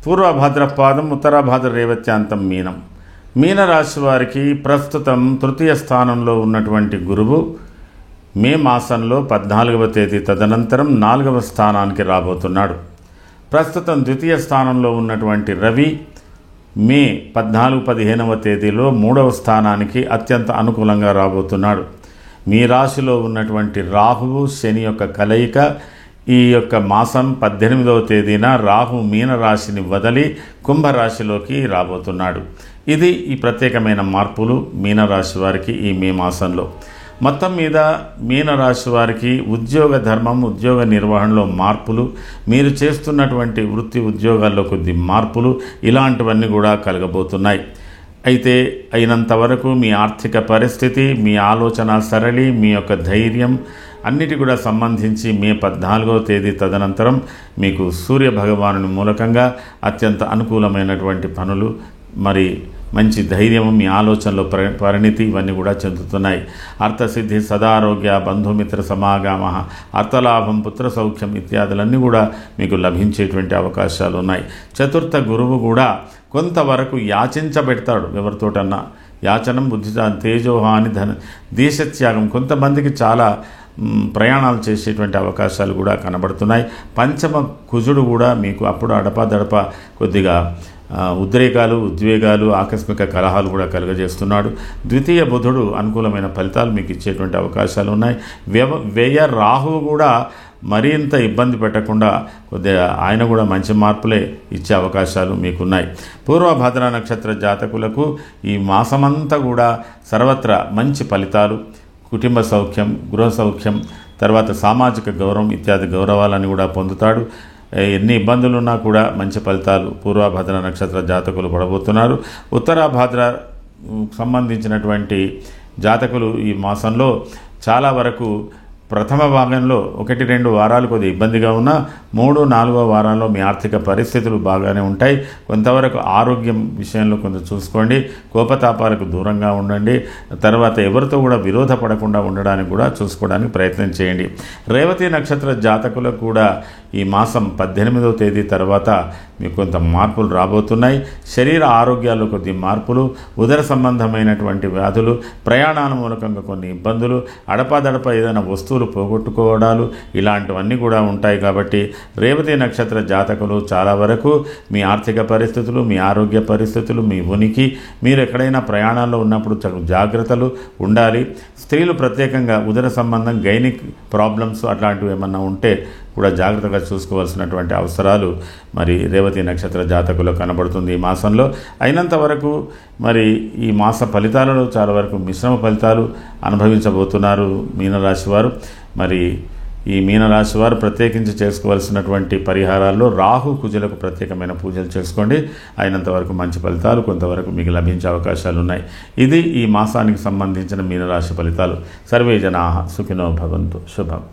పూర్వభాద్రపాదం ఉత్తరాభాద్ర రేవత్యాంతం మీనం. మీనరాశి వారికి ప్రస్తుతం తృతీయ స్థానంలో ఉన్నటువంటి గురువు మే మాసంలో 14వ తేదీ తదనంతరం 4వ స్థానానికి రాబోతున్నాడు. ప్రస్తుతం ద్వితీయ స్థానంలో ఉన్నటువంటి రవి మే 14-15వ తేదీలో 3వ స్థానానికి అత్యంత అనుకూలంగా రాబోతున్నాడు. మీ రాశిలో ఉన్నటువంటి రాహువు శని యొక్క కలయిక ఈ యొక్క మాసం 18వ తేదీన రాహు మీనరాశిని వదిలి కుంభరాశిలోకి రాబోతున్నాడు. ఇది ఈ ప్రత్యేకమైన మార్పులు మీనరాశి వారికి ఈ మే మాసంలో. మొత్తం మీద మీనరాశి వారికి ఉద్యోగ ధర్మం, ఉద్యోగ నిర్వహణలో మార్పులు, మీరు చేస్తున్నటువంటి వృత్తి ఉద్యోగాల్లో కొద్ది మార్పులు, ఇలాంటివన్నీ కూడా కలగబోతున్నాయి. అయితే అయినంత వరకు మీ ఆర్థిక పరిస్థితి, మీ ఆలోచన సరళి, మీ యొక్క ధైర్యం అన్నిటి కూడా సంబంధించి మే 14వ తేదీ తదనంతరం మీకు సూర్య భగవానుని మూలకంగా అత్యంత అనుకూలమైనటువంటి పనులు, మరి మంచి ధైర్యము, మీ ఆలోచనలో పరిణితి ఇవన్నీ కూడా చెందుతున్నాయి. అర్థసిద్ధి, సదారోగ్య, బంధుమిత్ర సమాగమ, అర్థలాభం, పుత్ర సౌఖ్యం ఇత్యాదులన్నీ కూడా మీకు లభించేటువంటి అవకాశాలు ఉన్నాయి. చతుర్థ గురువు కూడా కొంతవరకు యాచించబెడతాడు. ఎవరితోటన్నా యాచనం బుద్ధి తేజోహాని ధన దేశత్యాగం, కొంతమందికి చాలా ప్రయాణాలు చేసేటువంటి అవకాశాలు కూడా కనబడుతున్నాయి. పంచమ కుజుడు కూడా మీకు అప్పుడు అడపాదడప కొద్దిగా ఉద్రేకాలు, ఉద్వేగాలు, ఆకస్మిక కలహాలు కూడా కలుగజేస్తున్నాడు. ద్వితీయ బుధుడు అనుకూలమైన ఫలితాలు మీకు ఇచ్చేటువంటి అవకాశాలు ఉన్నాయి. వ్యయ రాహువు కూడా మరింత ఇబ్బంది పెట్టకుండా కొద్దిగా ఆయన కూడా మంచి మార్పులే ఇచ్చే అవకాశాలు మీకున్నాయి. పూర్వభద్ర నక్షత్ర జాతకులకు ఈ మాసమంతా కూడా సర్వత్రా మంచి ఫలితాలు, కుటుంబ సౌఖ్యం, గృహ సౌఖ్యం, తర్వాత సామాజిక గౌరవం ఇత్యాది గౌరవాలను కూడా పొందుతాడు. ఎన్ని ఇబ్బందులున్నా కూడా మంచి ఫలితాలు పూర్వభద్ర నక్షత్ర జాతకులు పడబోతున్నారు. ఉత్తరాభాద్ర సంబంధించినటువంటి జాతకులు ఈ మాసంలో చాలా వరకు ప్రథమ భాగంలో 1-2 వారాలు కొద్దిగా ఇబ్బందిగా ఉన్నా 3-4వ వారంలో మీ ఆర్థిక పరిస్థితులు బాగానే ఉంటాయి. కొంతవరకు ఆరోగ్యం విషయంలో కొంచెం చూసుకోండి, కోపతాపాలకు దూరంగా ఉండండి. తర్వాత ఎవరితో కూడా విరోధ పడకుండా ఉండడానికి కూడా చూసుకోవడానికి ప్రయత్నం చేయండి. రేవతి నక్షత్ర జాతకులకు కూడా ఈ మాసం 18వ తేదీ తర్వాత మీకు కొంత మార్పులు రాబోతున్నాయి. శరీర ఆరోగ్యాల్లో కొద్ది మార్పులు, ఉదర సంబంధమైనటువంటి వ్యాధులు, ప్రయాణాల మూలకంగా కొన్ని ఇబ్బందులు, అడపాదడప ఏదైనా వస్తువులు పోగొట్టుకోవడాలు ఇలాంటివన్నీ కూడా ఉంటాయి. కాబట్టి రేవతి నక్షత్ర జాతకులు చాలా వరకు మీ ఆర్థిక పరిస్థితులు, మీ ఆరోగ్య పరిస్థితులు, మీ ఉనికి, మీరు ఎక్కడైనా ప్రయాణాల్లో ఉన్నప్పుడు జాగ్రత్తలు ఉండాలి. స్త్రీలు ప్రత్యేకంగా ఉదర సంబంధం, గైనిక్ ప్రాబ్లమ్స్ అట్లాంటివి ఏమన్నా ఉంటే కూడా జాగ్రత్తగా చూసుకోవాల్సినటువంటి అవసరాలు మరి రేవతి నక్షత్ర జాతకులు కనబడుతుంది ఈ మాసంలో. అయినంత వరకు మరి ఈ మాస ఫలితాలలో చాలా వరకు మిశ్రమ ఫలితాలు అనుభవించబోతున్నారు మీనరాశి వారు. మరి ఈ మీనరాశి వారు ప్రత్యేకించి చేసుకోవాల్సినటువంటి పరిహారాల్లో రాహు కుజులకు ప్రత్యేకమైన పూజలు చేసుకోండి. అయినంత వరకు మంచి ఫలితాలు కొంతవరకు మీకు లభించే అవకాశాలు ఉన్నాయి. ఇది ఈ మాసానికి సంబంధించిన మీనరాశి ఫలితాలు. సర్వే జనాః సుఖినో భవంతు. శుభం.